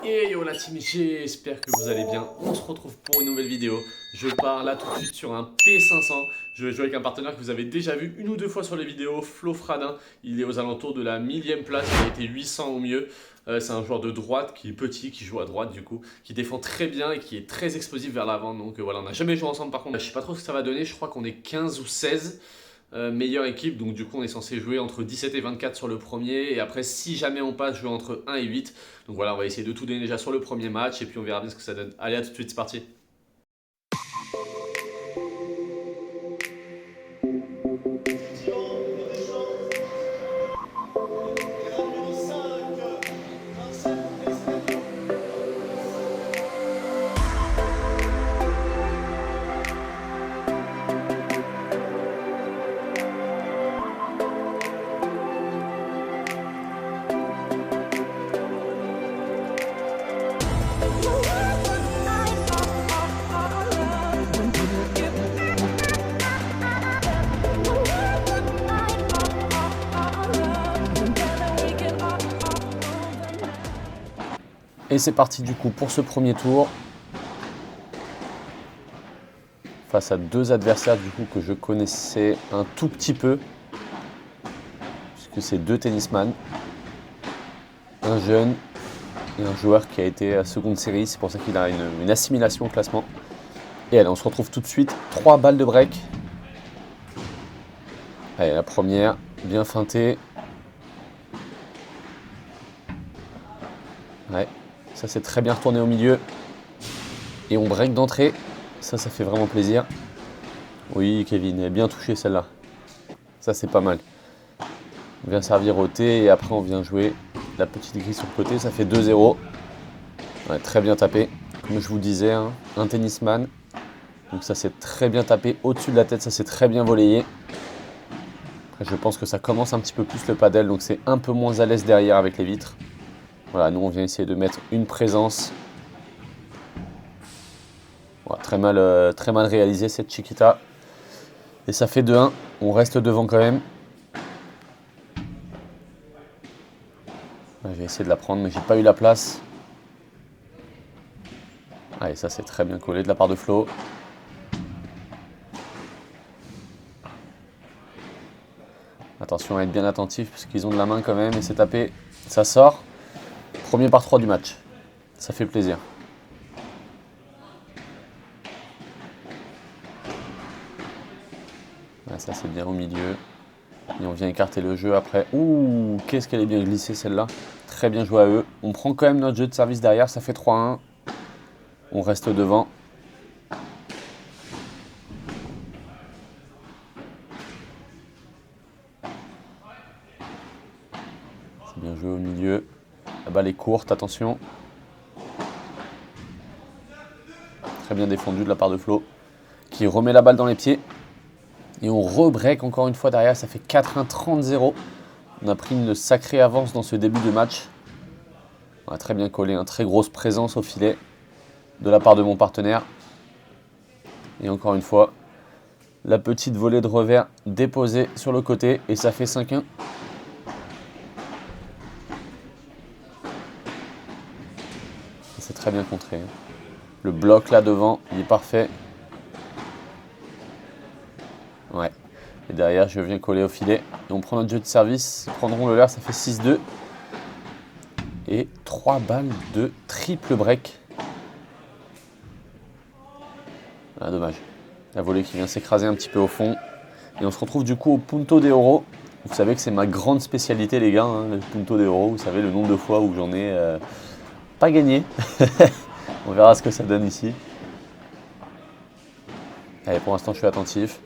Et yo la team, j'espère que vous allez bien. On se retrouve pour une nouvelle vidéo. Je pars là tout de suite sur un P500. Je vais jouer avec un partenaire que vous avez déjà vu une ou deux fois sur les vidéos, Flo Fradin. Il est aux alentours de la 1000e place, il a été 800 au mieux. C'est un joueur de droite qui est petit, qui joue à droite du coup, qui défend très bien et qui est très explosif vers l'avant. Donc voilà, on n'a jamais joué ensemble par contre. Je sais pas trop ce que ça va donner, je crois qu'on est 15 ou 16. Meilleure équipe, donc du coup on est censé jouer entre 17 et 24 sur le premier, et après si jamais on passe, jouer entre 1 et 8. Donc voilà, on va essayer de tout donner déjà sur le premier match, et puis on verra bien ce que ça donne. Allez, à tout de suite, c'est parti. Et c'est parti du coup pour ce premier tour. Face à deux adversaires du coup que je connaissais un tout petit peu. Puisque c'est deux tennisman. Un jeune et un joueur qui a été à seconde série. C'est pour ça qu'il a une assimilation au classement. Et allez, on se retrouve tout de suite. 3 balles de break. Allez, la première, bien feintée. Ouais. Ça c'est très bien retourné au milieu. Et on break d'entrée. Ça fait vraiment plaisir. Oui, Kevin, elle a bien touché celle-là. Ça c'est pas mal. On vient servir au thé et après on vient jouer la petite grille sur le côté. Ça fait 2-0. Ouais, très bien tapé. Comme je vous disais, hein, un tennisman. Donc ça s'est très bien tapé au-dessus de la tête. Ça s'est très bien volleyé. Après, je pense que ça commence un petit peu plus le padel. Donc c'est un peu moins à l'aise derrière avec les vitres. Voilà, nous on vient essayer de mettre une présence. Voilà, très mal réalisé cette Chiquita. Et ça fait 2-1. On reste devant quand même. Je vais essayer de la prendre, mais j'ai pas eu la place. Allez, ça c'est très bien collé de la part de Flo. Attention à être bien attentif parce qu'ils ont de la main quand même et c'est tapé. Ça sort. Premier par 3 du match. Ça fait plaisir. Ouais, ça c'est bien au milieu. Et on vient écarter le jeu après. Ouh, qu'est-ce qu'elle est bien glissée celle-là. Très bien joué à eux. On prend quand même notre jeu de service derrière. Ça fait 3-1. On reste devant. C'est bien joué au milieu. La balle est courte, attention. Très bien défendu de la part de Flo. Qui remet la balle dans les pieds. Et on re-break encore une fois derrière. Ça fait 4-1, 30-0. On a pris une sacrée avance dans ce début de match. On a très bien collé, une très grosse présence au filet de la part de mon partenaire. Et encore une fois, la petite volée de revers déposée sur le côté et ça fait 5-1. C'est très bien contré. Le bloc là devant, il est parfait. Ouais. Et derrière, je viens coller au filet. Et on prend notre jeu de service. Ils prendront le leur, ça fait 6-2. Et 3 balles de triple break. Ah, dommage. La volée qui vient s'écraser un petit peu au fond. Et on se retrouve du coup au Punto de Oro. Vous savez que c'est ma grande spécialité les gars, hein, le Punto de Oro. Vous savez le nombre de fois où j'en ai pas gagné. On verra ce que ça donne ici. Allez, pour l'instant je suis attentif.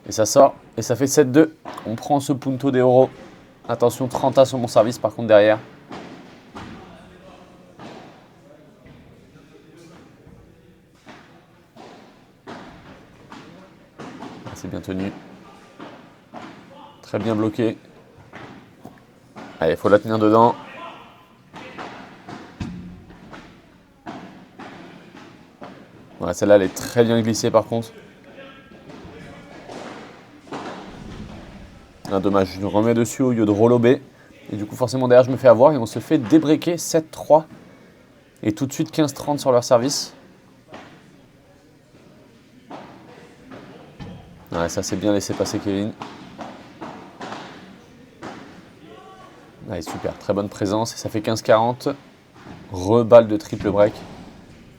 Et ça sort. Et ça fait 7-2. On prend ce Punto de Oro. Attention, 30 sur mon service par contre derrière. C'est bien tenu. Très bien bloqué. Allez, il faut la tenir dedans. Ouais, celle-là, elle est très bien glissée par contre. Ah, dommage, je remets dessus au lieu de relober. Et du coup, forcément, derrière, je me fais avoir et on se fait débreaker 7-3. Et tout de suite 15-30 sur leur service. Ouais, ça c'est bien laissé passer Kevin. Allez, super, très bonne présence. Et ça fait 15-40. Reballe de triple break.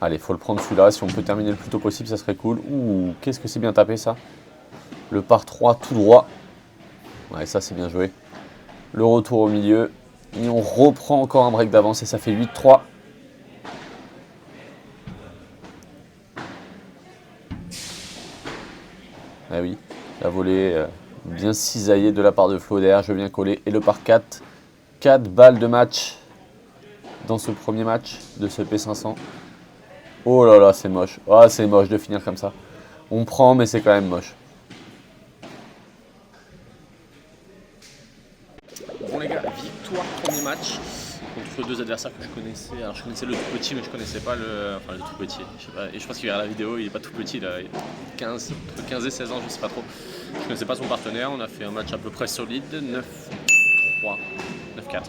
Allez, faut le prendre celui-là. Si on peut terminer le plus tôt possible, ça serait cool. Ouh, qu'est-ce que c'est bien tapé ça. Le par 3 tout droit. Ouais, ça c'est bien joué. Le retour au milieu. Et on reprend encore un break d'avance et ça fait 8-3. Ah oui, la volée bien cisaillée de la part de Flo derrière, je viens coller. Et le par 4. 4 balles de match dans ce premier match de ce P500. Oh là là, c'est moche. Ah, c'est moche de finir comme ça. On prend, mais c'est quand même moche. Bon les gars, victoire premier match contre deux adversaires que je connaissais. Alors je connaissais le tout petit, mais je connaissais pas le tout petit. Je sais pas, et je pense qu'il verra la vidéo, il est pas tout petit là, il a 15, entre 15 et 16 ans, je sais pas trop. Je connaissais pas son partenaire, on a fait un match à peu près solide, 9-3, 9-4.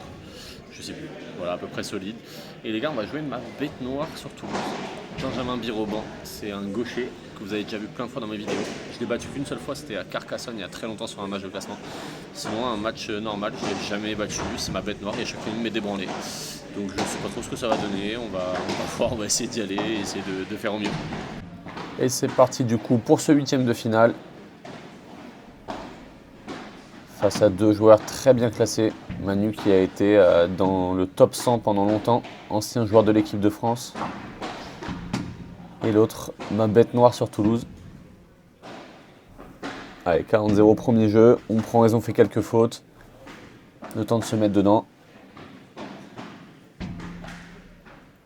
Je sais plus, voilà, à peu près solide. Et les gars, on va jouer ma bête noire sur Toulouse. Benjamin Biroban, c'est un gaucher que vous avez déjà vu plein de fois dans mes vidéos. Je l'ai battu qu'une seule fois, c'était à Carcassonne il y a très longtemps sur un match de classement. Sinon, un match normal, je ne l'ai jamais battu, c'est ma bête noire et à chaque fois il me met débranlé. Donc je ne sais pas trop ce que ça va donner, on va voir, on va essayer d'y aller et essayer de faire au mieux. Et c'est parti du coup pour ce huitième de finale. Face à deux joueurs très bien classés. Manu qui a été dans le top 100 pendant longtemps, ancien joueur de l'équipe de France. Et l'autre, ma bête noire sur Toulouse. Allez, 40-0 premier jeu, on prend, ils ont fait quelques fautes. Le temps de se mettre dedans.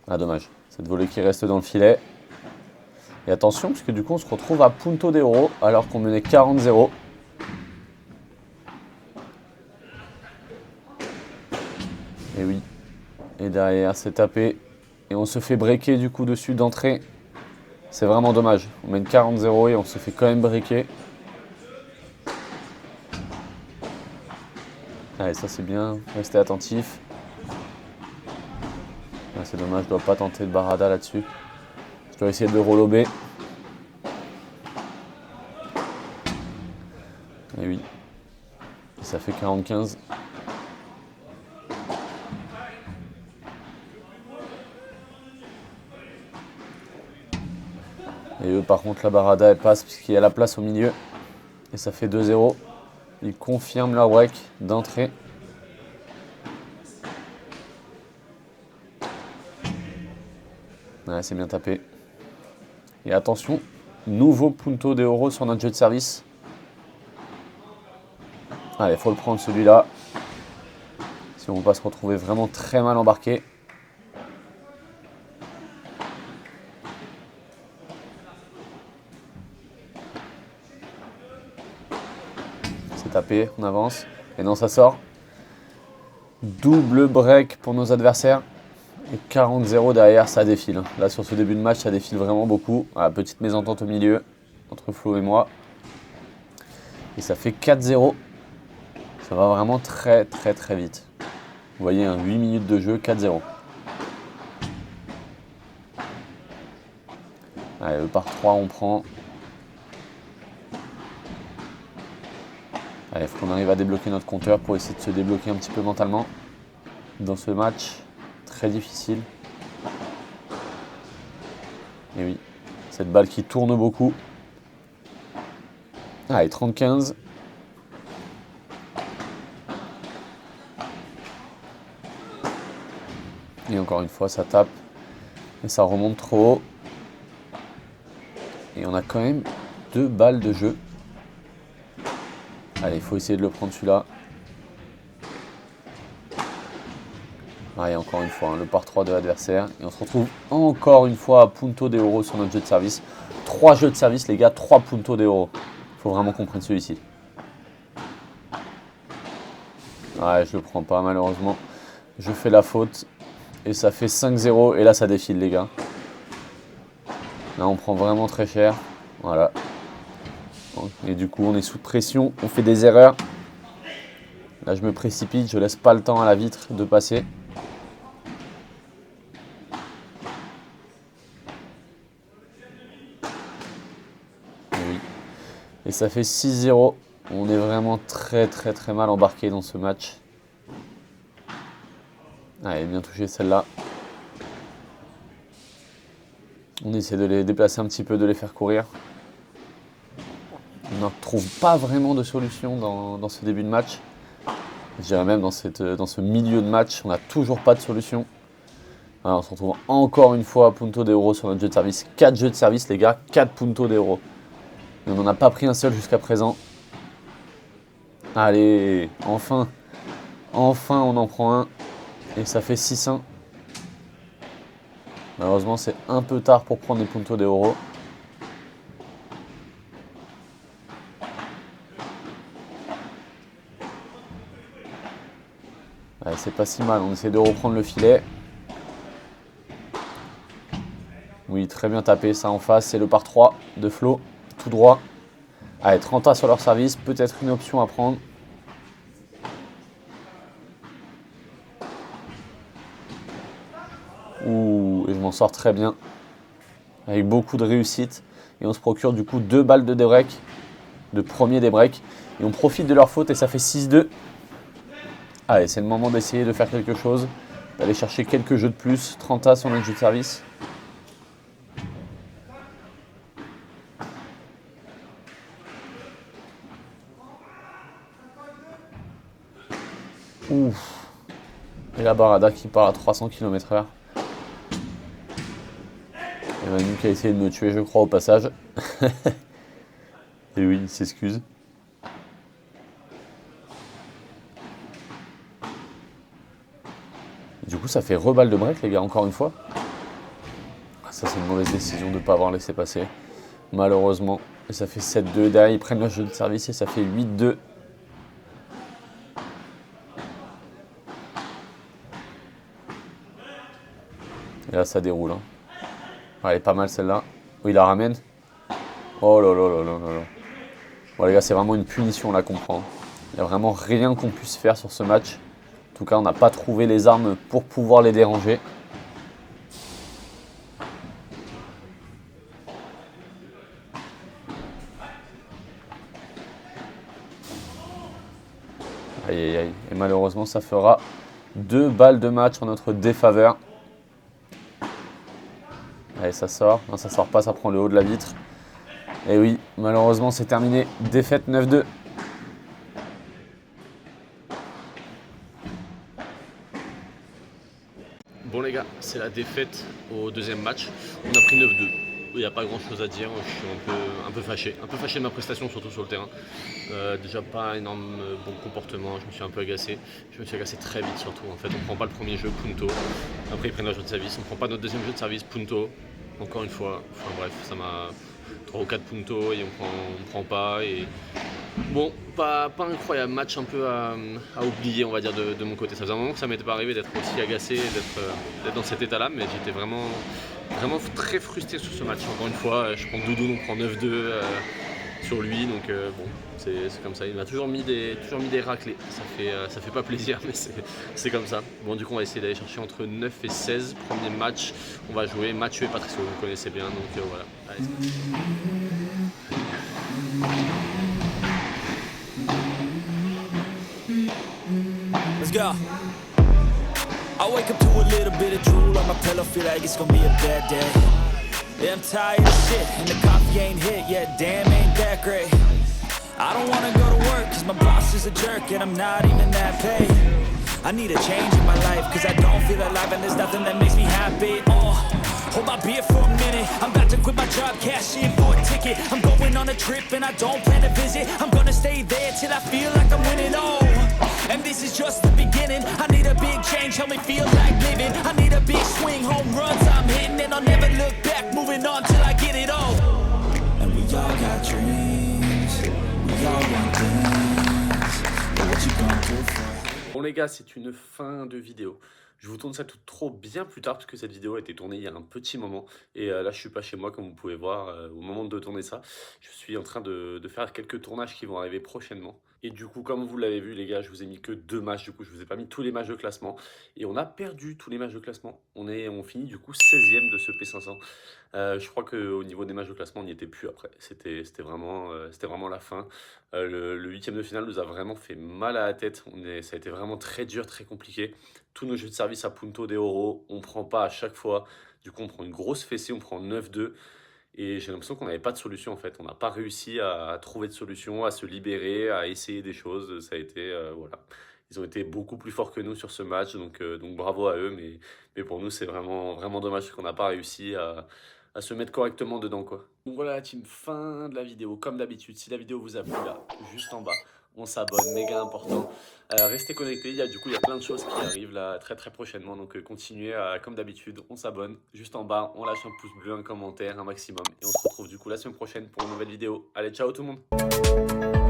Ah dommage, cette volée qui reste dans le filet. Et attention, parce que du coup on se retrouve à Punto de Oro alors qu'on menait 40-0. Et oui, et derrière c'est tapé. Et on se fait breaker du coup dessus d'entrée. C'est vraiment dommage. On mène 40-0 et on se fait quand même breaker. Allez, ça c'est bien, restez attentif. Ah, c'est dommage, je dois pas tenter de barada là-dessus. Je dois essayer de relober. Et oui, et ça fait 40-15. Et eux, par contre, la barada, elle passe puisqu'il y a la place au milieu. Et ça fait 2-0. Ils confirment leur break d'entrée. Ouais, c'est bien tapé. Et attention, nouveau Punto de Oro sur notre jeu de service. Allez, il faut le prendre celui-là. Si on ne veut pas se retrouver vraiment très mal embarqué. C'est tapé, on avance. Et non, ça sort. Double break pour nos adversaires. Et 40-0 derrière, ça défile. Là, sur ce début de match, ça défile vraiment beaucoup. Ah, petite mésentente au milieu, entre Flo et moi. Et ça fait 4-0. Ça va vraiment très très très vite. Vous voyez, 8 minutes de jeu, 4-0. Allez, le par 3, on prend. Allez, il faut qu'on arrive à débloquer notre compteur pour essayer de se débloquer un petit peu mentalement dans ce match très difficile. Et oui, cette balle qui tourne beaucoup. Allez, 30-15. Et encore une fois, ça tape. Et ça remonte trop haut. Et on a quand même 2 balles de jeu. Allez, il faut essayer de le prendre celui-là. Allez, encore une fois, le par 3 de l'adversaire. Et on se retrouve encore une fois à Punto de Oro sur notre jeu de service. 3 jeux de service, les gars, 3 Punto de Oro. Il faut vraiment qu'on prenne celui-ci. Ouais, je le prends pas, malheureusement. Je fais la faute. Et ça fait 5-0. Et là, ça défile, les gars. Là, on prend vraiment très cher. Voilà. Et du coup, on est sous pression. On fait des erreurs. Là, je me précipite, je laisse pas le temps à la vitre de passer. Oui. Et ça fait 6-0. On est vraiment très mal embarqué dans ce match. Allez, bien touché celle-là. On essaie de les déplacer un petit peu, de les faire courir. On ne trouve pas vraiment de solution dans ce début de match. Je dirais même dans ce milieu de match, on n'a toujours pas de solution. Alors, on se retrouve encore une fois à punto d'euro sur notre jeu de service. 4 jeux de service, les gars, 4 puntos d'euro. Et on n'en a pas pris un seul jusqu'à présent. Allez, enfin on en prend un. Et ça fait 6-1. Malheureusement, c'est un peu tard pour prendre des puntos d'euro. Allez, c'est pas si mal, on essaie de reprendre le filet. Oui, très bien tapé, ça en face, c'est le par 3 de Flo, tout droit. Allez, 30 sur leur service, peut-être une option à prendre. Ouh, et je m'en sors très bien. Avec beaucoup de réussite. Et on se procure du coup 2 balles de débreak. De premier débreak. Et on profite de leur faute et ça fait 6-2. Allez, c'est le moment d'essayer de faire quelque chose. D'aller chercher quelques jeux de plus. 30 sur notre jeu de service. Ouf. Et la Barada qui part à 300 km/h. Et Manu qui a essayé de me tuer, je crois, au passage. Et oui, il s'excuse. Du coup, ça fait reballe de break, les gars, encore une fois. Ça, c'est une mauvaise décision de ne pas avoir laissé passer. Malheureusement. Et ça fait 7-2. Derrière, ils prennent le jeu de service et ça fait 8-2. Et là, ça déroule. Hein. Elle est pas mal celle-là. Oui, il la ramène. Oh là là là là là là. Bon, les gars, c'est vraiment une punition là qu'on prend. Il n'y a vraiment rien qu'on puisse faire sur ce match. En tout cas, on n'a pas trouvé les armes pour pouvoir les déranger. Aïe aïe aïe. Et malheureusement, ça fera 2 balles de match en notre défaveur. Allez, ça sort. Non, ça sort pas, ça prend le haut de la vitre. Et oui, malheureusement, c'est terminé. Défaite 9-2. Bon les gars, c'est la défaite au deuxième match. On a pris 9-2. Il n'y a pas grand chose à dire, je suis un peu fâché. Un peu fâché de ma prestation, surtout sur le terrain. Déjà pas énorme bon comportement, je me suis un peu agacé. Je me suis agacé très vite surtout. En fait, on ne prend pas le premier jeu, punto. Après, ils prennent le jeu de service. On ne prend pas notre deuxième jeu de service, punto. Encore une fois, enfin bref, ça m'a 3 ou 4 puntos et on prend pas. Et bon, pas incroyable, match un peu à oublier, on va dire, de mon côté. Ça faisait un moment que ça m'était pas arrivé d'être aussi agacé, d'être dans cet état-là, mais j'étais vraiment très frustré sur ce match. Encore une fois, je prends Doudoune, on prend 9-2 sur lui, donc bon, c'est comme ça. Il m'a toujours mis des raclés. Ça fait pas plaisir, mais c'est comme ça. Bon, du coup, on va essayer d'aller chercher entre 9 et 16. Premier match, on va jouer Mathieu et Patricio, vous connaissez bien, donc voilà. Allez, let's go. I wake up to a little bit of drool on my pillow, feel like it's gonna be a bad day. Yeah, I'm tired of shit, and the coffee ain't hit yet, damn, ain't that great. I don't wanna go to work, cause my boss is a jerk, and I'm not even that paid. I need a change in my life, cause I don't feel alive, and there's nothing that makes me happy. Hold my beer for a minute, I'm about to quit my job, cash in for a ticket. I'm going on a trip, and I don't plan to visit. I'm gonna stay there till I feel like I'm winning, and this is just the beginning. I need a big change, help me feel like living. I need a big swing, home runs I'm hitting, and I'll never look back, moving on till I get it all. And we all got dreams, we all want things, but what you gonna do for it? Bon les gars, c'est une fin de vidéo. Je vous tourne ça tout trop bien plus tard parce que cette vidéo a été tournée il y a un petit moment. Et là, je suis pas chez moi comme vous pouvez voir au moment de tourner ça. Je suis en train de faire quelques tournages qui vont arriver prochainement. Et du coup, comme vous l'avez vu les gars, je vous ai mis que 2 matchs. Du coup, je vous ai pas mis tous les matchs de classement. Et on a perdu tous les matchs de classement. On finit du coup 16e de ce P500. Je crois qu'au niveau des matchs de classement, on n'y était plus après. C'était vraiment la fin. Le huitième de finale nous a vraiment fait mal à la tête. Ça a été vraiment très dur, très compliqué. Tous nos jeux de service à Punto de Oro, on prend pas à chaque fois. Du coup, on prend une grosse fessée, on prend 9-2. Et j'ai l'impression qu'on n'avait pas de solution en fait. On n'a pas réussi à trouver de solution, à se libérer, à essayer des choses. Ça a été, voilà. Ils ont été beaucoup plus forts que nous sur ce match, donc bravo à eux. Mais pour nous, c'est vraiment dommage qu'on n'a pas réussi à se mettre correctement dedans, quoi. Donc voilà la team, fin de la vidéo. Comme d'habitude, si la vidéo vous a plu, là, juste en bas, on s'abonne, méga important. Restez connectés, du coup il y a plein de choses qui arrivent là très très prochainement, donc continuez comme d'habitude, on s'abonne. Juste en bas, on lâche un pouce bleu, un commentaire, un maximum. Et on se retrouve du coup la semaine prochaine pour une nouvelle vidéo. Allez, ciao tout le monde!